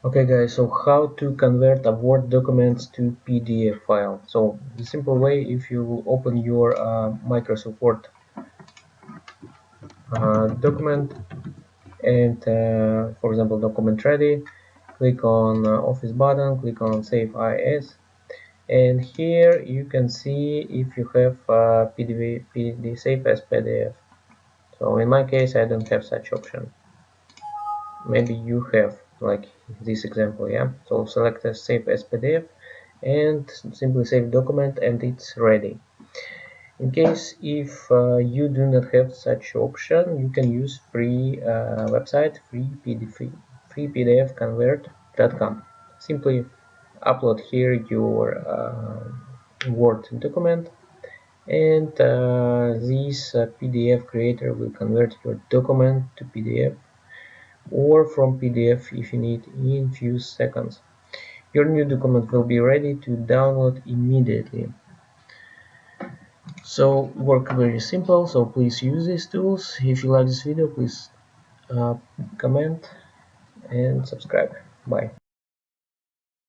Okay guys, so how to convert a Word documents to PDF file. So the simple way, if you open your Microsoft Word document and for example document ready, click on Office button, click on Save as, and here you can see if you have PDF save as PDF. So in my case I don't have such option. Maybe you have, like this example. Yeah, so select as save as PDF and simply save document and it's ready. In case if you do not have such option, you can use free website freepdfconvert.com. Simply upload here your Word document, and this PDF creator will convert your document to PDF or from PDF if you need in few seconds. Your new document will be ready to download immediately. So work very simple, so please use these tools. If you like this video, please comment and subscribe. Bye.